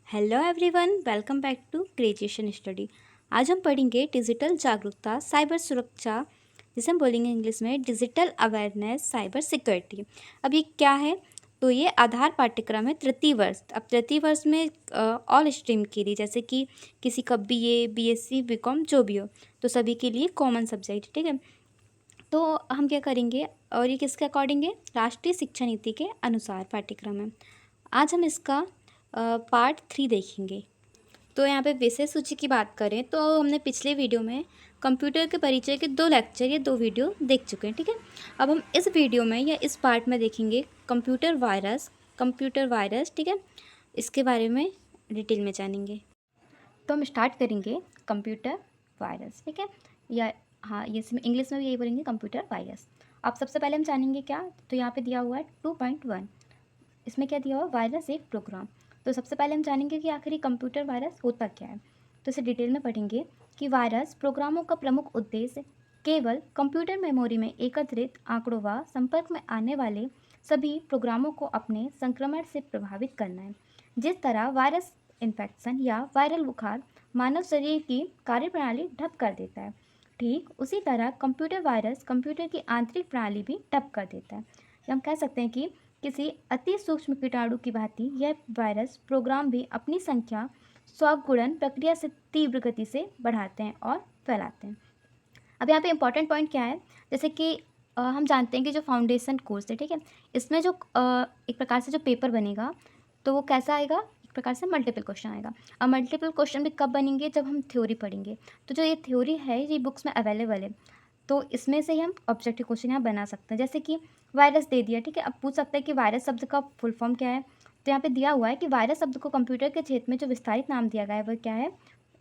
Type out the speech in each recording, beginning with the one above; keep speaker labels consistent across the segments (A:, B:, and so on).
A: Hello everyone, welcome back to graduation study. आज हम पढ़ेंगे डिजिटल जागरूकता, साइबर सुरक्षा, जिसे हम बोलेंगे इंग्लिश में डिजिटल अवेयरनेस, साइबर सिक्योरिटी। अब ये क्या है? तो ये आधार पाठ्यक्रम है तृतीय वर्ष। अब तृतीय वर्ष में ऑल स्ट्रीम के लिए, जैसे कि किसी का बीए, बीएससी, बीकॉम जो भी हो, तो सभी के लिए कॉमन सब्जेक्ट, ठीक है। तो हम क्या करेंगे, और ये किसके अकॉर्डिंग है? राष्ट्रीय शिक्षा नीति के अनुसार पाठ्यक्रम है। आज हम इसका पार्ट 3 देखेंगे। तो यहाँ पे विषय सूची की बात करें तो हमने पिछले वीडियो में कंप्यूटर के परिचय के 2 लेक्चर या 2 वीडियो देख चुके हैं, ठीक है। अब हम इस वीडियो में या इस पार्ट में देखेंगे कंप्यूटर वायरस, ठीक है। इसके बारे में डिटेल में जानेंगे। तो हम स्टार्ट करेंगे कंप्यूटर वायरस, ठीक है। या हाँ, ये इसमें इंग्लिश में भी यही बोलेंगे, कंप्यूटर वायरस। अब सबसे पहले हम जानेंगे क्या, तो यहाँ पे दिया हुआ है 2.1। इसमें क्या दिया हुआ? वायरस एक प्रोग्राम। तो सबसे पहले हम जानेंगे कि आखिर कंप्यूटर वायरस होता क्या है। तो इसे डिटेल में पढ़ेंगे कि वायरस प्रोग्रामों का प्रमुख उद्देश्य केवल कंप्यूटर मेमोरी में एकत्रित आंकड़ों व संपर्क में आने वाले सभी प्रोग्रामों को अपने संक्रमण से प्रभावित करना है। जिस तरह वायरस इन्फेक्शन या वायरल बुखार मानव शरीर की कार्यप्रणाली ठप कर देता है, ठीक उसी तरह कंप्यूटर वायरस कंप्यूटर की आंतरिक प्रणाली भी ठप कर देता है। हम कह सकते हैं कि किसी अति सूक्ष्म कीटाणु की भांति यह वायरस प्रोग्राम भी अपनी संख्या स्वगुणन प्रक्रिया से तीव्र गति से बढ़ाते हैं और फैलाते हैं। अब यहाँ पे इंपॉर्टेंट पॉइंट क्या है, जैसे कि हम जानते हैं कि जो फाउंडेशन कोर्स है, ठीक है, इसमें जो एक प्रकार से जो पेपर बनेगा तो वो कैसा आएगा? एक प्रकार से मल्टीपल क्वेश्चन आएगा। अब मल्टीपल क्वेश्चन भी कब बनेंगे? जब हम थ्योरी पढ़ेंगे। तो जो ये थ्योरी है ये बुक्स में अवेलेबल है, तो इसमें से ही हम ऑब्जेक्टिव क्वेश्चन यहाँ बना सकते हैं। जैसे कि वायरस दे दिया, ठीक है। अब पूछ सकते हैं कि वायरस शब्द का फुल फॉर्म क्या है। तो यहाँ पे दिया हुआ है कि वायरस शब्द को कंप्यूटर के क्षेत्र में जो विस्तारित नाम दिया गया है वह क्या है?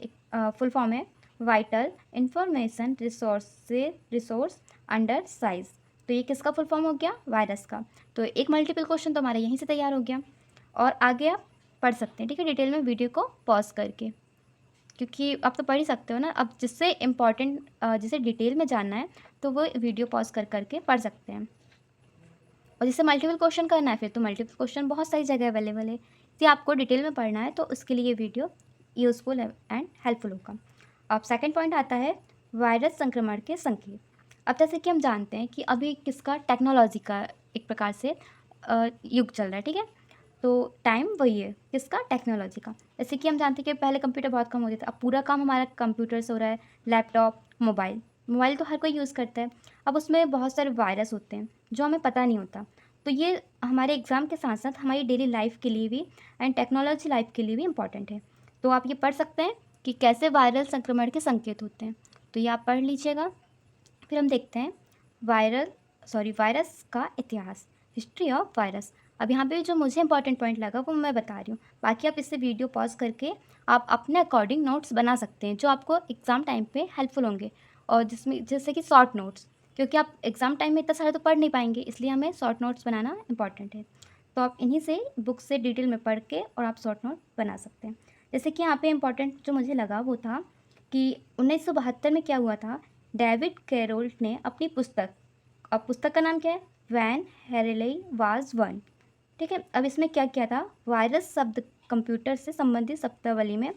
A: एक फुल फॉर्म है vital information resource under size. तो ये किसका फुल फॉर्म हो गया? वायरस का। तो एक मल्टीपल क्वेश्चन तो हमारा यहीं से तैयार हो गया, और आगे आप पढ़ सकते हैं, ठीक है, डिटेल में वीडियो को पॉज करके, क्योंकि आप तो पढ़ ही सकते हो ना। अब जिससे इम्पॉर्टेंट, जिसे डिटेल में जानना है तो वो वीडियो पॉज कर करके पढ़ सकते हैं। और जिससे मल्टीपल क्वेश्चन करना है फिर तो मल्टीपल क्वेश्चन बहुत सारी जगह अवेलेबल है। यदि आपको डिटेल में पढ़ना है तो उसके लिए वीडियो यूज़फुल एंड हेल्पफुल होगा। अब सेकंड पॉइंट आता है वायरस संक्रमण के संकेत। अब जैसे कि हम जानते हैं कि अभी किसका? टेक्नोलॉजी का एक प्रकार से युग चल रहा है, ठीक है। तो टाइम वही है किसका? टेक्नोलॉजी का। जैसे कि हम जानते हैं कि पहले कंप्यूटर बहुत कम होते थे, अब पूरा काम हमारा कंप्यूटर से हो रहा है। लैपटॉप, मोबाइल, मोबाइल तो हर कोई यूज़ करता है। अब उसमें बहुत सारे वायरस होते हैं जो हमें पता नहीं होता। तो ये हमारे एग्ज़ाम के साथ साथ हमारी डेली लाइफ के लिए भी एंड टेक्नोलॉजी लाइफ के लिए भी इम्पॉर्टेंट है। तो आप ये पढ़ सकते हैं कि कैसे वायरल संक्रमण के संकेत होते हैं। तो ये आप पढ़ लीजिएगा। फिर हम देखते हैं वायरस का इतिहास, हिस्ट्री ऑफ वायरस। अब यहाँ पे जो मुझे इंपॉर्टेंट पॉइंट लगा वो मैं बता रही हूँ, बाकी आप इससे वीडियो पॉज करके आप अपने अकॉर्डिंग नोट्स बना सकते हैं जो आपको एग्ज़ाम टाइम पे हेल्पफुल होंगे। और जिसमें जैसे कि शॉर्ट नोट्स, क्योंकि आप एग्ज़ाम टाइम में इतना सारा तो पढ़ नहीं पाएंगे, इसलिए हमें शॉर्ट नोट्स बनाना इंपॉर्टेंट है। तो आप इन्हीं से बुक से डिटेल में पढ़ के और आप शॉर्ट नोट बना सकते हैं। जैसे कि यहाँ पे इंपॉर्टेंट जो मुझे लगा वो था कि 1972 में क्या हुआ था, डेविड कैरोल्ट ने अपनी पुस्तक, अब पुस्तक का नाम क्या है? वैन हेरेलई वाज वन, ठीक है। अब इसमें क्या किया था? वायरस शब्द कंप्यूटर से संबंधित शब्दावली में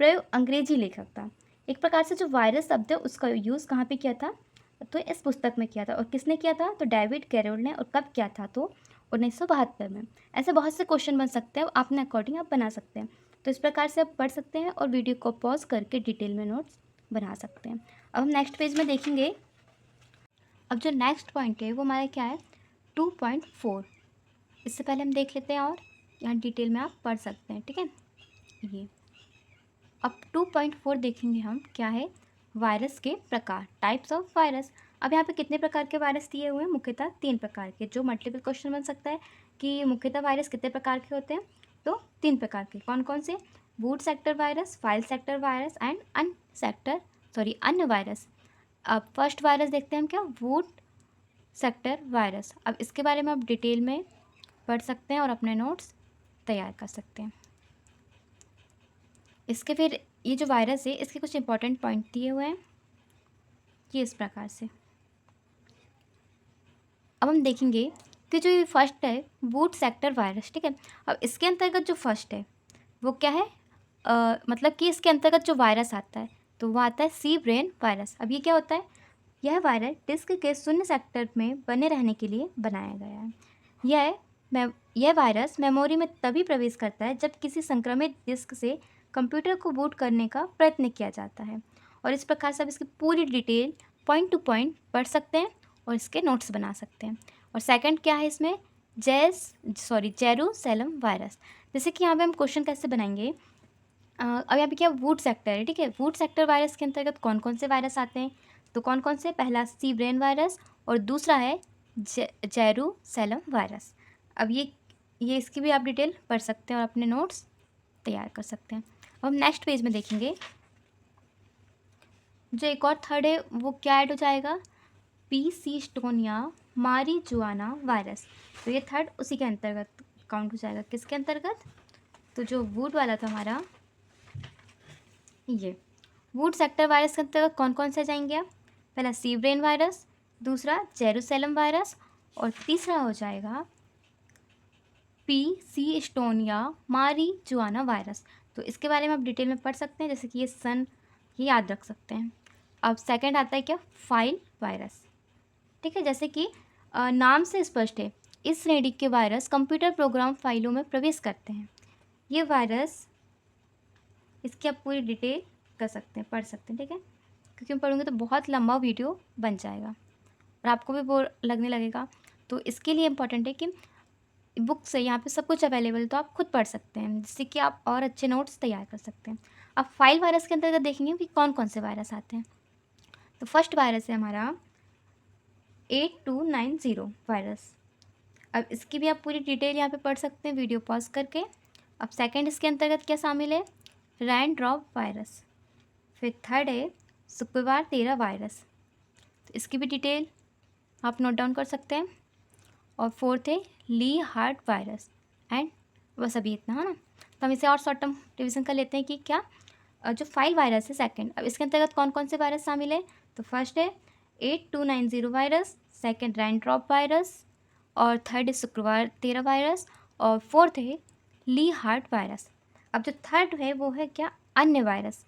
A: प्रयोग अंग्रेजी लेखक था। एक प्रकार से जो वायरस शब्द है उसका यूज़ कहाँ पे किया था? तो इस पुस्तक में किया था। और किसने किया था? तो डेविड कैरोल ने। और कब किया था? तो 1972 में। ऐसे बहुत से क्वेश्चन बन सकते हैं, अपने अकॉर्डिंग आप बना सकते हैं। तो इस प्रकार से आप पढ़ सकते हैं और वीडियो को पॉज करके डिटेल में नोट्स बना सकते हैं। अब हम नेक्स्ट पेज में देखेंगे। अब जो नेक्स्ट पॉइंट है वो हमारा क्या है? 2.4। इससे पहले हम देख लेते हैं और यहाँ डिटेल में आप पढ़ सकते हैं, ठीक है। ये अब 2.4 देखेंगे हम, क्या है? वायरस के प्रकार, टाइप्स ऑफ वायरस। अब यहाँ पे कितने प्रकार के वायरस दिए हुए हैं? मुख्यतः 3 प्रकार के, जो मल्टीपल क्वेश्चन बन सकता है कि मुख्यतः वायरस कितने प्रकार के होते हैं? तो 3 प्रकार के। कौन कौन से? Would sector virus, file sector virus and अन्य वायरस। अब फर्स्ट वायरस देखते हैं हम, क्या? Would sector virus. अब इसके बारे में आप डिटेल में पढ़ सकते हैं और अपने नोट्स तैयार कर सकते हैं। इसके फिर ये जो वायरस है इसके कुछ इंपॉर्टेंट पॉइंट दिए हुए हैं ये इस प्रकार से। अब हम देखेंगे कि जो ये फर्स्ट है वुड सेक्टर वायरस, ठीक है। अब इसके अंतर्गत जो फर्स्ट है वो क्या है, मतलब कि इसके अंतर्गत जो वायरस आता है तो वो आता है सी ब्रेन वायरस। अब ये क्या होता है, यह वायरस डिस्क के शून्य सेक्टर में बने रहने के लिए बनाया गया है। यह वायरस मेमोरी में तभी प्रवेश करता है जब किसी संक्रमित डिस्क से कंप्यूटर को बूट करने का प्रयत्न किया जाता है। और इस प्रकार से आप इसकी पूरी डिटेल पॉइंट टू पॉइंट पढ़ सकते हैं और इसके नोट्स बना सकते हैं। और सेकंड क्या है इसमें, जेरूसलम वायरस। जैसे कि यहाँ पे हम क्वेश्चन कैसे बनाएंगे, अब यहाँ पे क्या वुड सेक्टर है, ठीक है। वुड सेक्टर वायरस के अंतर्गत कौन कौन से वायरस आते हैं, तो कौन कौन से, पहला सी ब्रेन वायरस और दूसरा है जेरूसलम वायरस। अब ये इसकी भी आप डिटेल पढ़ सकते हैं और अपने नोट्स तैयार कर सकते हैं। अब हम नेक्स्ट पेज में देखेंगे, जो एक और थर्ड है वो क्या ऐड हो जाएगा, पीसीस्टोनिया मारीजुआना वायरस। तो ये थर्ड उसी के अंतर्गत काउंट हो जाएगा। किसके अंतर्गत, तो जो वुड वाला था हमारा, ये वुड सेक्टर वायरस के अंतर्गत कौन कौन से जाएंगे आप, पहला सी ब्रेन वायरस, दूसरा जेरूसलम वायरस और तीसरा हो जाएगा पीसीस्टोनिया मारीजुआना वायरस। तो इसके बारे में आप डिटेल में पढ़ सकते हैं, जैसे कि ये याद रख सकते हैं। अब सेकंड आता है क्या, फाइल वायरस, ठीक है। जैसे कि नाम से स्पष्ट है, इस श्रेणी के वायरस कंप्यूटर प्रोग्राम फाइलों में प्रवेश करते हैं। ये वायरस, इसकी आप पूरी डिटेल कर सकते हैं, पढ़ सकते हैं, ठीक है। क्योंकि हम पढ़ेंगे तो बहुत लंबा वीडियो बन जाएगा और आपको भी बोर लगने लगेगा। तो इसके लिए इम्पॉर्टेंट है कि बुक से यहाँ पे सब कुछ अवेलेबल, तो आप खुद पढ़ सकते हैं, जिससे कि आप और अच्छे नोट्स तैयार कर सकते हैं। अब फाइल वायरस के अंतर्गत देखेंगे कि कौन कौन से वायरस आते हैं। तो फर्स्ट वायरस है हमारा 8290 वायरस। अब इसकी भी आप पूरी डिटेल यहाँ पे पढ़ सकते हैं वीडियो पॉज करके। अब सेकंड इसके अंतर्गत क्या शामिल है, रैन ड्रॉप वायरस। फिर थर्ड है शुक्रवार 13 वायरस, तो इसकी भी डिटेल आप नोट डाउन कर सकते हैं। और फोर्थ है ली हार्ट वायरस। एंड बस अभी इतना है ना। तो हम इसे और शॉर्ट टर्म रिविजन कर लेते हैं कि क्या, जो फाइल वायरस है सेकंड, अब इसके अंतर्गत कौन कौन से वायरस शामिल है, तो फर्स्ट है 8290 वायरस, सेकंड रैन ड्रॉप वायरस और थर्ड है शुक्रवार 13 वायरस और फोर्थ है ली हार्ट वायरस। अब जो थर्ड है वो है क्या, अन्य वायरस।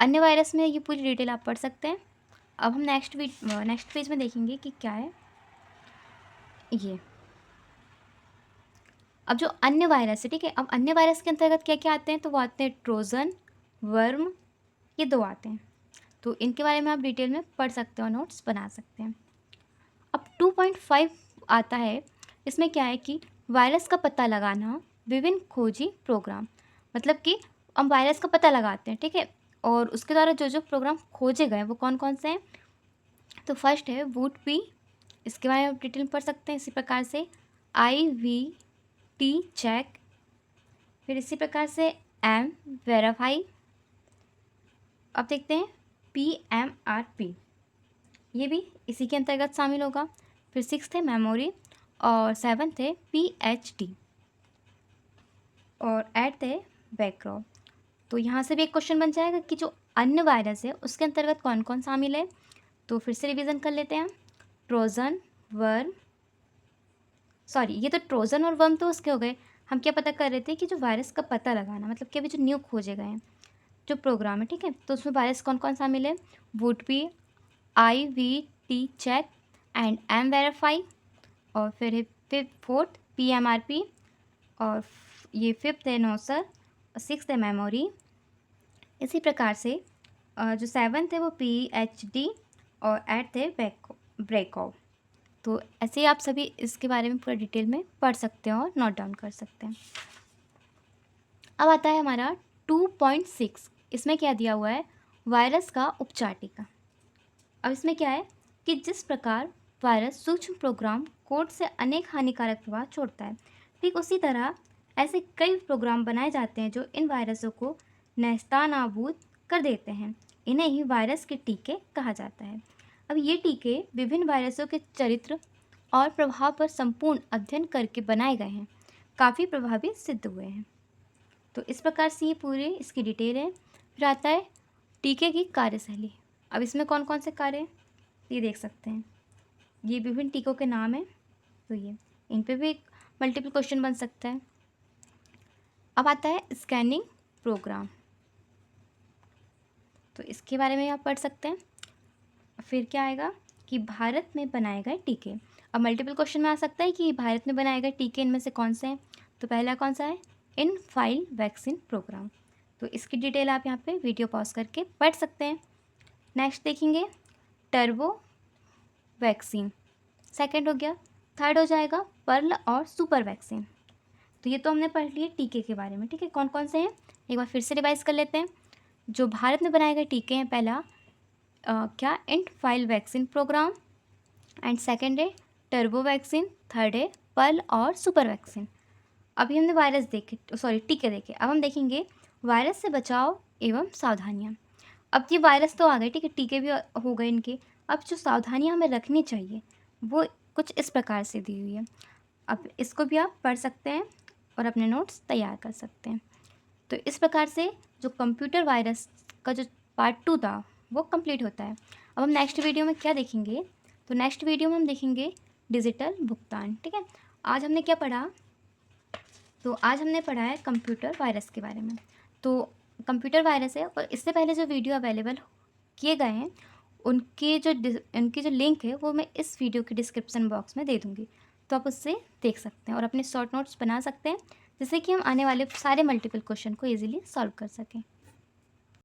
A: अन्य वायरस में ये पूरी डिटेल आप पढ़ सकते हैं। अब हम नेक्स्ट पेज में देखेंगे कि क्या है ये। अब जो अन्य वायरस है, ठीक है, अब अन्य वायरस के अंतर्गत क्या क्या आते हैं, तो वो आते हैं ट्रोजन, वर्म, ये दो आते हैं। तो इनके बारे में आप डिटेल में पढ़ सकते हो, नोट्स बना सकते हैं। अब 2.5 आता है, इसमें क्या है कि वायरस का पता लगाना, विभिन्न खोजी प्रोग्राम। मतलब कि हम वायरस का पता लगाते हैं, ठीक है, और उसके द्वारा जो जो प्रोग्राम खोजे गए वो कौन कौन से हैं। तो फर्स्ट है वुड पी, इसके बारे में आप डिटेल में पढ़ सकते हैं। इसी प्रकार से IVT चेक, फिर इसी प्रकार से M वेरीफाई। अब देखते हैं PMRP, ये भी इसी के अंतर्गत शामिल होगा। फिर सिक्स्थ है मेमोरी और सेवन्थ है PHD और एट्थ है बैकग्राउंड। तो यहाँ से भी एक क्वेश्चन बन जाएगा कि जो अन्य वायरस है उसके अंतर्गत कौन कौन शामिल है। तो फिर से रिवीजन कर लेते हैं। ट्रोजन, वर्म, सॉरी ये तो ट्रोजन और वर्म तो उसके हो गए। हम क्या पता कर रहे थे कि जो वायरस का पता लगाना, मतलब कि अभी जो न्यू खोजे गए हैं जो प्रोग्राम है, ठीक है, तो उसमें वायरस कौन कौन शामिल है, would be, IVT check and M verify और फिर है फोर्थ PMRP और ये फिफ्थ है नोसर और सिक्स्थ है मेमोरी। इसी प्रकार से जो सेवन्थ है वो PHD और एट्थ है ब्रेकआउट। तो ऐसे ही आप सभी इसके बारे में पूरा डिटेल में पढ़ सकते हैं और नोट डाउन कर सकते हैं। अब आता है हमारा 2.6, इसमें क्या दिया हुआ है, वायरस का उपचार टीका। अब इसमें क्या है कि जिस प्रकार वायरस सूक्ष्म प्रोग्राम कोड से अनेक हानिकारक प्रभाव छोड़ता है, ठीक उसी तरह ऐसे कई प्रोग्राम बनाए जाते हैं जो इन वायरसों को नेस्तनाबूद कर देते हैं। इन्हें ही वायरस के टीके कहा जाता है। अब ये टीके विभिन्न वायरसों के चरित्र और प्रभाव पर संपूर्ण अध्ययन करके बनाए गए हैं, काफ़ी प्रभावी सिद्ध हुए हैं। तो इस प्रकार से ये पूरे इसकी डिटेल है। फिर आता है टीके की कार्यशैली। अब इसमें कौन कौन से कार्य हैं ये देख सकते हैं, ये विभिन्न टीकों के नाम हैं। तो ये इन पे भी एक मल्टीपल क्वेश्चन बन सकता है। अब आता है स्कैनिंग प्रोग्राम, तो इसके बारे में आप पढ़ सकते हैं। फिर क्या आएगा कि भारत में बनाए गए टीके। अब मल्टीपल क्वेश्चन में आ सकता है कि भारत में बनाए गए टीके इनमें से कौन से हैं। तो पहला कौन सा है, इन फाइल वैक्सीन प्रोग्राम। तो इसकी डिटेल आप यहाँ पे वीडियो पॉज करके पढ़ सकते हैं। नेक्स्ट देखेंगे टर्बो वैक्सीन, सेकंड हो गया। थर्ड हो जाएगा पर्ल और सुपर वैक्सीन। तो ये तो हमने पढ़ लिए टीके के बारे में, ठीक है। कौन कौन से हैं एक बार फिर से रिवाइज कर लेते हैं। जो भारत में बनाए गए टीके हैं, पहला क्या, इन file vaccine program, and second है टर्बो वैक्सीन, थर्ड है पर्ल और सुपर वैक्सीन। अभी हमने वायरस देखे, सॉरी टीके देखे, अब हम देखेंगे वायरस से बचाव एवं सावधानियाँ। अब ये वायरस तो आ गए, ठीक है, टीके भी हो गए इनके। अब जो सावधानियाँ हमें रखनी चाहिए वो कुछ इस प्रकार से दी हुई है। अब इसको भी आप पढ़ सकते हैं और अपने नोट्स तैयार कर सकते हैं। तो इस प्रकार से जो कंप्यूटर वायरस का जो पार्ट 2 था वो कंप्लीट होता है। अब हम नेक्स्ट वीडियो में क्या देखेंगे, तो नेक्स्ट वीडियो में हम देखेंगे डिजिटल भुगतान, ठीक है। आज हमने क्या पढ़ा, तो आज हमने पढ़ा है कंप्यूटर वायरस के बारे में। तो कंप्यूटर वायरस है, और इससे पहले जो वीडियो अवेलेबल किए गए हैं उनकी जो लिंक है वो मैं इस वीडियो के डिस्क्रिप्शन बॉक्स में दे दूँगी, तो आप उससे देख सकते हैं और अपने शॉर्ट नोट्स बना सकते हैं, जिससे कि हम आने वाले सारे मल्टीपल क्वेश्चन को ईजिली सॉल्व कर सकें।